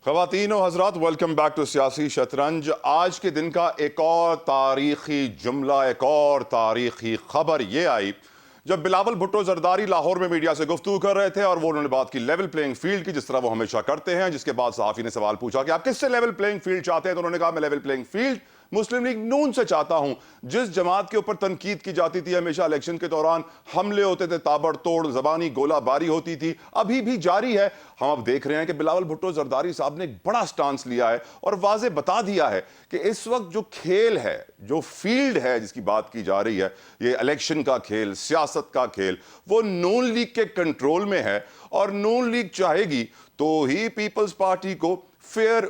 ख़वातीन और हज़रात, welcome back to सियासी शतरंज। आज के दिन का एक और तारीखी जुमला, एक और तारीखी खबर ये आई जब बिलावल भुट्टो जरदारी लाहौर में मीडिया से गुफ्तगू कर रहे थे और वो उन्होंने बात की लेवल प्लेइंग फील्ड की, जिस तरह वो हमेशा करते हैं। जिसके बाद सहाफ़ी ने सवाल पूछा कि आप किससे लेवल प्लेइंग फील्ड चाहते हैं, तो उन्होंने कहा मैं लेवल प्लेइंग फील्ड मुस्लिम लीग नून से चाहता हूं। जिस जमात के ऊपर तनकीद की जाती थी, हमेशा इलेक्शन के दौरान हमले होते थे, ताबड़तोड़ जबानी गोलाबारी होती थी, अभी भी जारी है। हम अब देख रहे हैं कि बिलावल भुट्टो जरदारी साहब ने एक बड़ा स्टांस लिया है और वाजे बता दिया है कि इस वक्त जो खेल है, जो फील्ड है जिसकी बात की जा रही है, ये इलेक्शन का खेल, सियासत का खेल, वो नून लीग के कंट्रोल में है। और नून लीग चाहेगी तो ही पीपल्स पार्टी को फेयर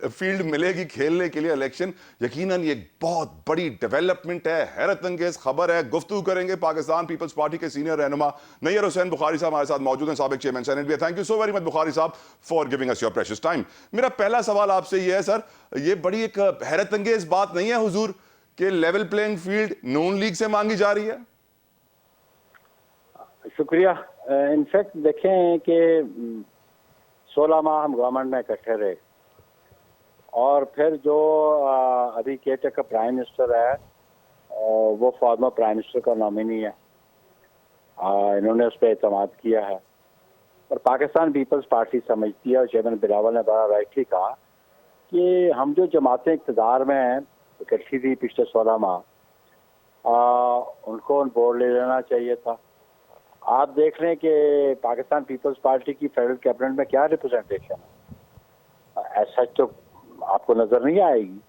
फील्ड मिलेगी खेलने के लिए इलेक्शन। यकीनन ये बहुत बड़ी डेवलपमेंट है, हैरत अंगेज खबर है। गुफ्तगू करेंगे पाकिस्तान पीपल्स पार्टी के सीनियर रहनुमा नैयर हुसैन बुखारी साहब हमारे साथ मौजूद हैं, साबिक चेयरमैन सेनेट भी। Thank you so very much Bukhari साहब for giving us your precious time. मेरा पहला सवाल आपसे ये है सर, ये बड़ी एक हैरत अंगेज बात नहीं है हुजूर कि लेवल प्लेइंग फील्ड नून लीग से मांगी जा रही है? शुक्रिया। इनफैक्ट देखें कि 16 माह हम गवर्नमेंट में इकट्ठे रहे और फिर जो अभी केयर का प्राइम मिनिस्टर है वो फॉर्मर प्राइम मिनिस्टर का नॉमिनी है। इन्होंने उस पर एतमाद किया है और पाकिस्तान पीपल्स पार्टी समझती है, और चेयरमैन बिलावल ने बड़ा राइटली कहा कि हम जो जमातें इक़्तिदार में हैं इकट्ठी थी पिछले 16 माह, उनको ऑन बोर्ड ले लेना चाहिए था। आप देख लें कि पाकिस्तान पीपल्स पार्टी की फेडरल कैबिनेट में क्या रिप्रेजेंटेशन है, ऐसा तो आपको नजर नहीं आएगी।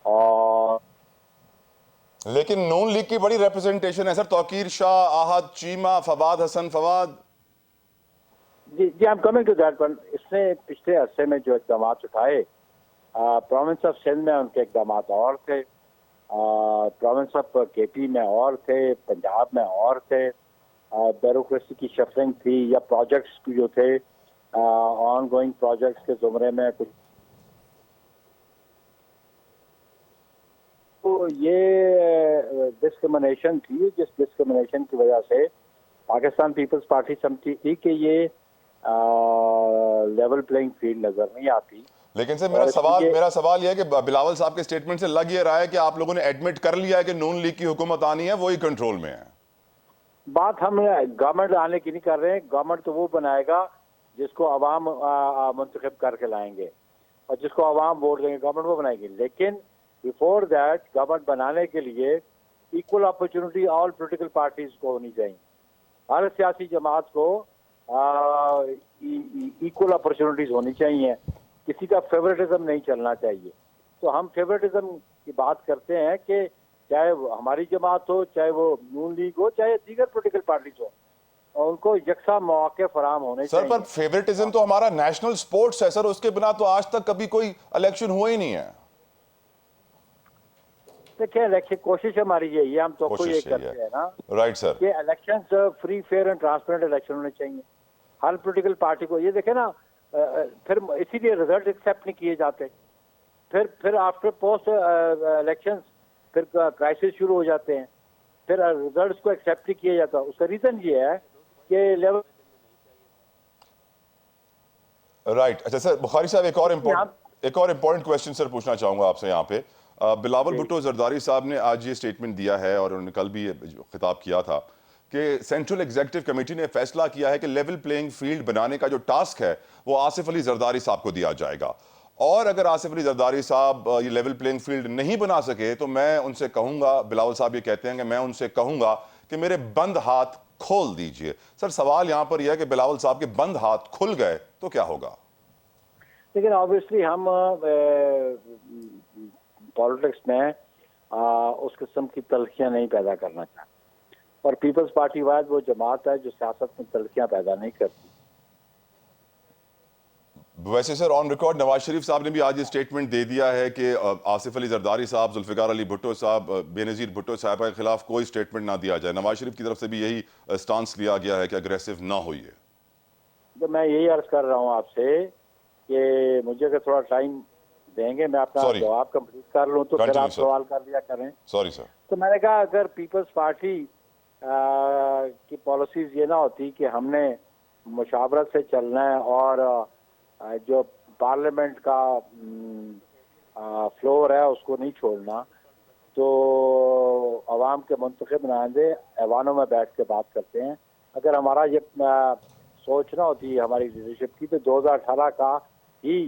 और लेकिन नून लीग की बड़ी रिप्रेजेंटेशन है सर, तौकीर शाह, आहद चीमा, फवाद हसन फवाद। जी I am coming to that. पर इसने पिछले अरसे में जो इकदाम उठाए, प्रोविंस ऑफ सिंध में उनके इकदाम और थे, प्रोविंस ऑफ केपी में और थे, पंजाब में और थे, ब्यूरोक्रेसी की शफलिंग थी, या प्रोजेक्ट्स जो थे ऑन गोइंग प्रोजेक्ट्स के जुमरे में कुछ। तो ये डिस्क्रिमिनेशन थी, जिस डिस्क्रिमिनेशन की वजह से पाकिस्तान पीपल्स पार्टी समझती थी कि ये लेवल प्लेइंग फील्ड नजर नहीं आती। लेकिन सर मेरा सवाल यह है कि बिलावल साहब के स्टेटमेंट से लग ये रहा है कि आप लोगों ने एडमिट कर लिया है कि नून लीग की हुकूमत आनी है, वही कंट्रोल में है। बात हम गवर्नमेंट आने की नहीं कर रहे हैं। गवर्नमेंट तो वो बनाएगा जिसको अवाम मुंतखब करके लाएंगे, और जिसको अवाम वोट देंगे गवर्नमेंट वो बनाएगी। लेकिन बिफोर दैट गवर्नमेंट बनाने के लिए equal opportunity all political parties को होनी चाहिए। हर सियासी जमात को इक्वल अपॉर्चुनिटीज होनी चाहिए, किसी का फेवरेटिज्म नहीं चलना चाहिए। तो हम फेवरेटिज्म की बात करते हैं कि चाहे हमारी जमात हो, चाहे वो नून लीग हो, चाहे दीगर पॉलिटिकल पार्टीज हो, और उनको यकसा मौके फराम होने सर चाहिए। पर फेवरेटिज्म तो हमारा नेशनल स्पोर्ट्स है सर, उसके बिना तो आज तक कभी कोई इलेक्शन हुआ ही नहीं है। देखिए इलेक्शन कोशिश हमारी यही है, हम तो कोई एक करते हैं ना, राइट सर, कि elections free fair and transparent election होने चाहिए हर पॉलिटिकल पार्टी को। ये देखे ना, फिर इसीलिए रिजल्ट एक्सेप्ट नहीं किए जाते। फिर आफ्टर पोस्ट इलेक्शंस फिर क्राइसिस शुरू हो जाते हैं, फिर रिजल्ट्स को एक्सेप्ट नहीं किया जाता। उसका रीजन ये है कि लेवल राइट। अच्छा सर बुखारी साहब, एक और इम्पोर्टेंट क्वेश्चन सर पूछना चाहूंगा आपसे यहाँ पे। बिलावल भुट्टो जरदारी साहब ने आज ये स्टेटमेंट दिया है और उन्होंने कल भी ये खिताब किया था कि सेंट्रल एग्जीक्यूटिव कमेटी ने फैसला किया है कि लेवल प्लेइंग फील्ड बनाने का जो टास्क है वो आसिफ अली जरदारी साहब को दिया जाएगा, और अगर आसिफ अली जरदारी साहब ये लेवल प्लेइंग फील्ड नहीं बना सके तो मैं उनसे कहूंगा, बिलावल साहब ये कहते हैं कि मैं उनसे कहूंगा कि मेरे बंद हाथ खोल दीजिए। सर सवाल यहां पर यह है कि बिलावल साहब के बंद हाथ खुल गए तो क्या होगा? लेकिन ऑब्वियसली हम पॉलिटिक्स में उस किस्म की तलखियां नहीं पैदा करना चाहते, और पीपल्स पार्टी वाद वो जमात है जो सियासत में तलखियां पैदा नहीं करती। वैसे sir on record Nawaz Sharif साहब ने भी आज ये स्टेटमेंट दे दिया है कि आसिफ अली जरदारी साहब, जुल्फिकार अली भुट्टो साहब, बेनजीर भुट्टो साहब के खिलाफ कोई स्टेटमेंट ना दिया जाए। नवाज शरीफ की तरफ से भी यही स्टांस लिया गया है कि अग्रेसिव ना होइए। तो मैं यही अर्ज कर रहा हूँ आपसे कि मुझे अगर थोड़ा टाइम देंगे, मैं अपना जवाब कंप्लीट कर लूँ तो फिर आप सवाल कर लिया करें। Sorry sir. तो मैंने कहा अगर पीपल्स पार्टी की पॉलिसीज ये ना होती कि हमने मुशावरत से चलना है और जो पार्लियामेंट का फ्लोर है उसको नहीं छोड़ना, तो अवाम के मुंतखब नुमाइंदे ऐवानों में बैठ के बात करते हैं। अगर हमारा ये सोच ना होती हमारी लीडरशिप की, तो 2018 का ही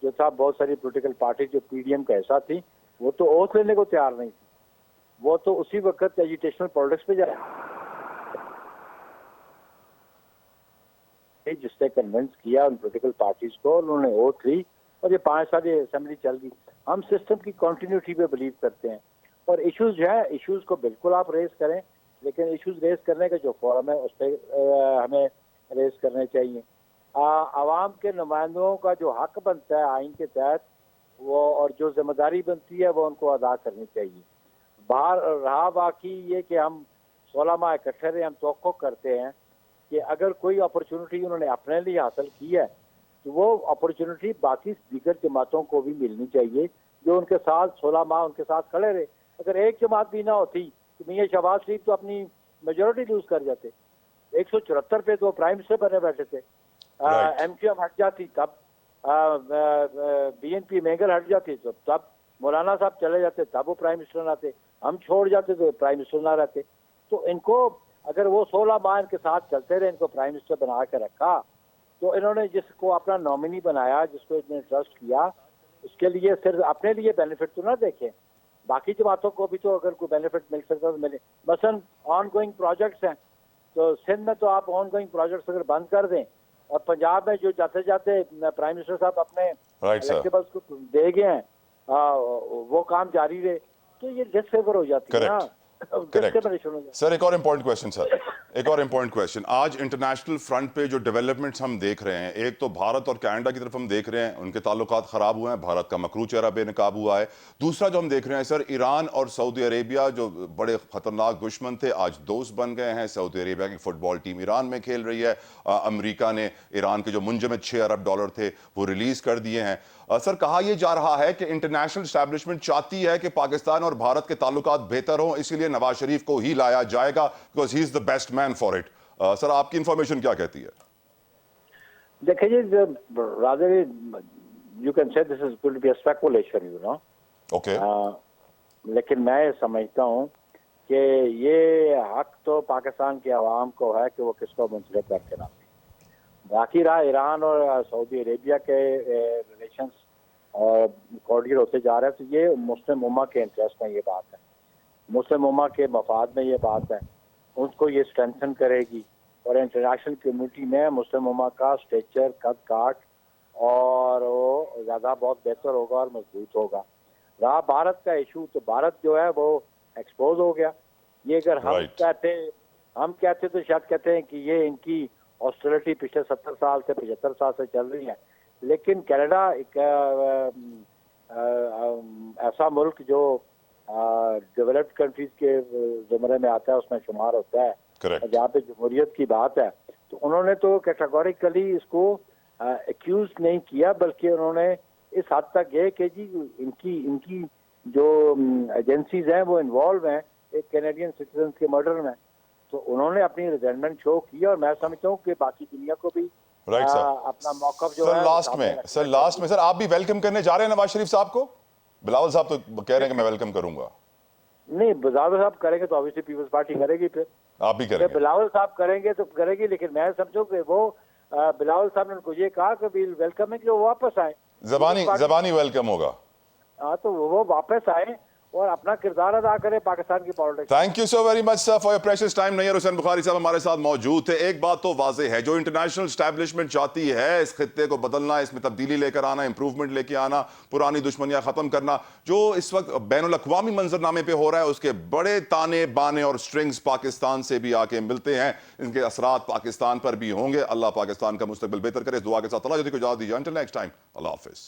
जो था, बहुत सारी पॉलिटिकल पार्टी जो पीडीएम का हिस्सा थी वो तो ओथ लेने को तैयार नहीं थी, वो तो उसी वक्त एजुटेशनल पॉलिटिक्स पे जा जिससे कन्विंस किया उन पॉलिटिकल पार्टीज को, उन्होंने ओथ ली और ये 5 साल ये असेंबली चल गई। हम सिस्टम की कंटिन्यूटी पे बिलीव करते हैं, और इश्यूज जो है इश्यूज को बिल्कुल आप रेज करें, लेकिन इश्यूज रेज करने का जो फोरम है उस पर हमें रेज करने चाहिए। आवाम के नुमाइंदों का जो हक बनता है आइन के तहत, वो और जो जिम्मेदारी बनती है वो उनको अदा करनी चाहिए। बाहर रहा बाकी ये कि हम 16 माह इकट्ठे रहे, हम तवक्को करते हैं कि अगर कोई अपॉर्चुनिटी उन्होंने अपने लिए हासिल की है तो वो अपॉर्चुनिटी बाकी दीगर जमातों को भी मिलनी चाहिए जो उनके साथ 16 माह उनके साथ खड़े रहे। अगर एक जमात भी ना होती तो मियां शहबाज शरीफ तो अपनी मेजोरिटी लूज कर जाते। 174 पे तो प्राइम मिनिस्टर बने बैठे थे। एमक्यूएम हट जाती तब, बीएनपी मेंगल हट जाती तो तब, मौलाना साहब चले जाते तब वो प्राइम मिनिस्टर ना आते, हम छोड़ जाते तो प्राइम मिनिस्टर ना रहते। तो इनको अगर वो 16 माह इनके साथ चलते रहे, इनको प्राइम मिनिस्टर बना के रखा, तो इन्होंने जिसको अपना नॉमिनी बनाया, जिसको इन्होंने ट्रस्ट किया, उसके लिए सिर्फ अपने लिए बेनिफिट तो ना देखें, बाकी जमातों को भी तो अगर कोई बेनिफिट मिल सकता तो मिले। मसलन ऑन गोइंग प्रोजेक्ट्स हैं, तो सिंध में तो आप ऑन गोइंग प्रोजेक्ट्स अगर बंद कर दें, और पंजाब में जो जाते जाते प्राइम मिनिस्टर साहब अपने इलेक्टेबल्स को दे गए हैं, वो काम जारी रहे, तो ये डिसफेवर हो जाती है ना। सर एक और इम्पोर्टेंट क्वेश्चन सर, एक और इम्पोर्टेंट क्वेश्चन। आज इंटरनेशनल फ्रंट पे जो डेवलपमेंट्स हम देख रहे हैं, एक तो भारत और कनाडा की तरफ हम देख रहे हैं उनके ताल्लुकात खराब हुए हैं, भारत का मकरू चेहरा बेनकाब हुआ है। दूसरा जो हम देख रहे हैं सर, ईरान और सऊदी अरेबिया जो बड़े खतरनाक दुश्मन थे आज दोस्त बन गए हैं। सऊदी अरेबिया की फुटबॉल टीम ईरान में खेल रही है। अमेरिका ने ईरान के जो मुंजमद $6 अरब थे वो रिलीज कर दिए हैं। सर कहा यह जा रहा है कि इंटरनेशनल एस्टैब्लिशमेंट चाहती है कि पाकिस्तान और भारत के ताल्लुकात बेहतर हों, इसीलिए नवाज शरीफ को ही लाया जाएगा because he is the best man for it. Sir आपकी इंफॉर्मेशन क्या कहती है? देखिए rather you can say this is going to be a speculation, you know. Okay, लेकिन मैं समझता हूं कि ये हक तो पाकिस्तान के अवाम को है कि वो किसको मुंतखब करके ना। बाकी रहा ईरान और सऊदी अरेबिया के रिलेशंस और कॉर्डियल होते जा रहे हैं, तो ये मुस्लिम उम्मा के इंटरेस्ट में ये बात है, मुस्लिम उम्मा के मफाद में ये बात है, उनको ये स्ट्रेंथन करेगी और इंटरनेशनल कम्युनिटी में मुस्लिम उम्मा का स्टेचर, कद काट और वो ज़्यादा बहुत बेहतर होगा और मजबूत होगा। रहा भारत का इशू, तो भारत जो है वो एक्सपोज हो गया। ये अगर हम कहते तो शायद कहते हैं कि ये इनकी ऑस्ट्रेलिटी पिछले 70 साल से 75 साल से चल रही है, लेकिन कनाडा एक ऐसा मुल्क जो डेवलप्ड कंट्रीज के ज़मरे में आता है, उसमें शुमार होता है, जहाँ पे जमहूरियत की बात है, तो उन्होंने तो कैटेगोरिकली इसको एक्यूज नहीं किया, बल्कि उन्होंने इस हद तक गए कि जी इनकी जो एजेंसीज हैं वो इन्वॉल्व हैं एक कैनेडियन सिटीजन के मर्डर में, तो उन्होंने अपनी रिजेंटमेंट शो की। और मैं समझता हूँ कि बाकी दुनिया को भी अपना मौक़िफ़ जो है लास्ट में सर आप भी वेलकम करने जा रहे हैं नवाज शरीफ साहब को? बिलावल साहब तो कह रहे हैं कि मैं वेलकम करूंगा। नहीं, बिलावल साहब करेंगे तो ऑब्वियसली पीपल्स पार्टी करेगी, फिर आप भी करेंगे। बिलावल साहब करेंगे तो करेगी, लेकिन मैं समझूं कि वो बिलावल साहब ने उनको ये कहा कि वील वेलकम है कि वो वापस आए, जबानी वेलकम होगा। हाँ, तो वो वापस आए और अपना किरदार अदा करे पाकिस्तान की politics. Thank you so very much sir for your precious time. Nayyar Hussain Bukhari sahab हमारे साथ मौजूद थे। एक बात तो वाज़ेह है, जो इंटरनेशनल एस्टैब्लिशमेंट चाहती है इस खित्ते को बदलना, इसमें तब्दीली लेकर आना, इंप्रूवमेंट लेके आना, पुरानी दुश्मनियां खत्म करना, जो इस वक्त बैनुल अक़वामी मंजरनामे पे हो रहा है उसके बड़े ताने बाने और स्ट्रिंग्स पाकिस्तान से भी आके मिलते हैं। इनके असरात पाकिस्तान पर भी होंगे। अल्लाह पाकिस्तान का मुस्तकबिल बेहतर करे। दुआ के साथ अल्लाह को इजाज़त दीजिए। अंटिल नेक्स्ट टाइम, अल्लाह हाफिज़।